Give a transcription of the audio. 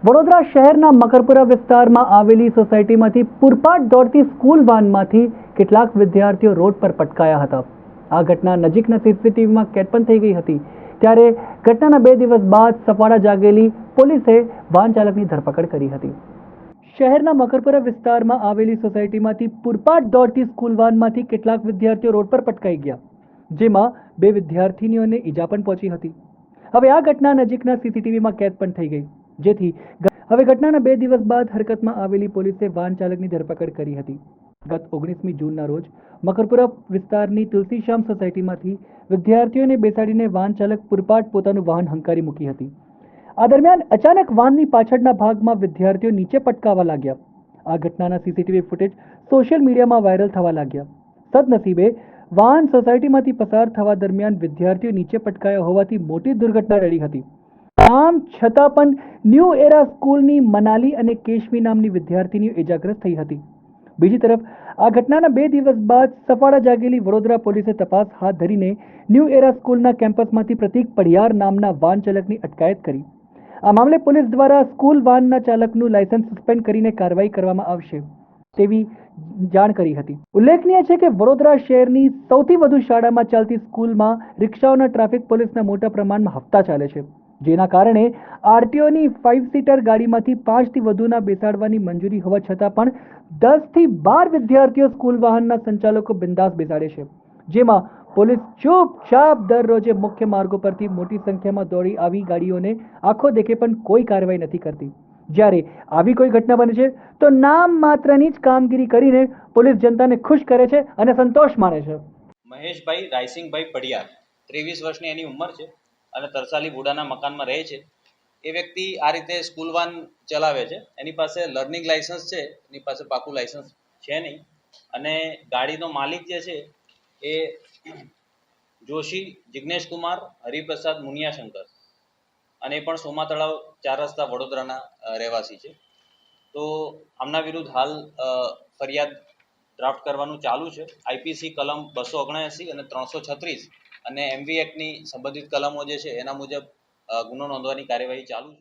વડોદરા શહેરના મકરપુરા વિસ્તારમાં આવેલી સોસાયટીમાંથી પૂરપાટ દોડતી સ્કૂલ વાનમાંથી કેટલાક વિદ્યાર્થીઓ રોડ પર પટકાયા હતા. આ ઘટના નજીકના સીસીટીવીમાં કેદ પણ થઈ ગઈ હતી. ત્યારે ઘટનાના 2 દિવસ બાદ સફાળા જાગેલી પોલીસે વાન ચાલકની ધરપકડ કરી હતી. શહેરના મકરપુરા વિસ્તારમાં આવેલી સોસાયટીમાંથી પૂરપાટ દોડતી સ્કૂલ વાનમાંથી કેટલાક વિદ્યાર્થીઓ રોડ પર પટકાઈ ગયા, જેમાં 2 વિદ્યાર્થીનીઓને ઈજા પણ પહોંચી હતી. હવે આ ઘટના નજીકના સીસીટીવીમાં કેદ પણ થઈ ગઈ, જેથી હવે ઘટનાના 2 દિવસ બાદ હરકતમાં આવેલી પોલીસે વાન ચાલકની ધરપકડ કરી હતી. ગત 19મી જૂનના રોજ મકરપુરા વિસ્તારની તુલસીશ્યામ સોસાયટીમાંથી વિદ્યાર્થીઓને બેસાડીને વાન ચાલક પૂરપાટ પોતાનું વાહન હંકારી મૂકી હતી. આ દરમિયાન અચાનક વાનની પાછળના ભાગમાં વિદ્યાર્થીઓ નીચે પટકાવા લાગ્યા. આ ઘટનાના સીસીટીવી ફૂટેજ સોશિયલ મીડિયામાં વાયરલ થવા લાગ્યા. સદનસીબે વાન સોસાયટીમાંથી પસાર થવા દરમિયાન વિદ્યાર્થીઓ નીચે પટકાયા હોવાથી મોટી દુર્ઘટના ટળી હતી. આમ છતાં પણ ન્યૂ એરા સ્કૂલની મનાલી અને કેશવી નામની વિદ્યાર્થીનીઓ ઇજાગ્રસ્ત થઈ હતી. બીજી તરફ આ ઘટનાના 2 દિવસ બાદ સફાળા જાગેલી વડોદરા પોલીસે તપાસ હાથ ધરીને ન્યૂ એરા સ્કૂલના કેમ્પસમાંથી પ્રતીક પડિયાર નામના વાન ચાલકની અટકાયત કરી. આ મામલે પોલીસ દ્વારા સ્કૂલ વાનના ચાલકનું લાયસન્સ સસ્પેન્ડ કરીને કાર્યવાહી કરવામાં આવશે તેવી જાણ કરી હતી. ઉલ્લેખનીય છે કે વડોદરા શહેરની સૌથી વધુ શાળામાં ચાલતી સ્કૂલમાં રિક્ષાઓના ટ્રાફિક પોલીસના મોટા પ્રમાણમાં હપ્તા ચાલે છે, જેના કારણે આરટીઓની 5 સીટર ગાડીમાંથી 5 થી વધુના બેસાડવાની મંજૂરી હોવા છતાં પણ 10 થી 12 વિદ્યાર્થીઓ સ્કૂલ વાહનના સંચાલકો બિંદાસ બેસાડે છે, જેમાં પોલીસ ચૂપચાપ દરરોજે મુખ્ય માર્ગો પરથી મોટી સંખ્યામાં દોડી આવી ગાડીઓને આંખો દેખે પણ કોઈ કાર્યવાહી નથી કરતી. જ્યારે આવી કોઈ ઘટના બને છે તો નામ માત્રની જ કામગીરી કરીને પોલીસ જનતાને ખુશ કરે છે અને સંતોષ માને છે. મહેશભાઈ રાયસિંગભાઈ પડિયાર 23 વર્ષની એની ઉંમર છે અને તરસાલી બુડાના મકાનમાં રહે છે. એ વ્યક્તિ આ રીતે સ્કૂલ વાન ચલાવે છે. એની પાસે લર્નિંગ લાયસન્સ છે, એની પાસે પાકું લાયસન્સ છે નહીં. અને ગાડીનો માલિક જે છે એ જોશી જિગ્નેશ કુમાર હરિપ્રસાદ મુનિયાશંકર, અને એ પણ સોમા તળાવ 4 રસ્તા વડોદરાના રહેવાસી છે. તો આમના વિરુદ્ધ હાલ ફરિયાદ ડ્રાફ્ટ કરવાનું ચાલુ છે. આઈપીસી કલમ 279 અને 336 અને એમવી એક્ટની સંબંધિત કલમો જે છે એના મુજબ ગુનો નોંધવાની કાર્યવાહી ચાલુ છે.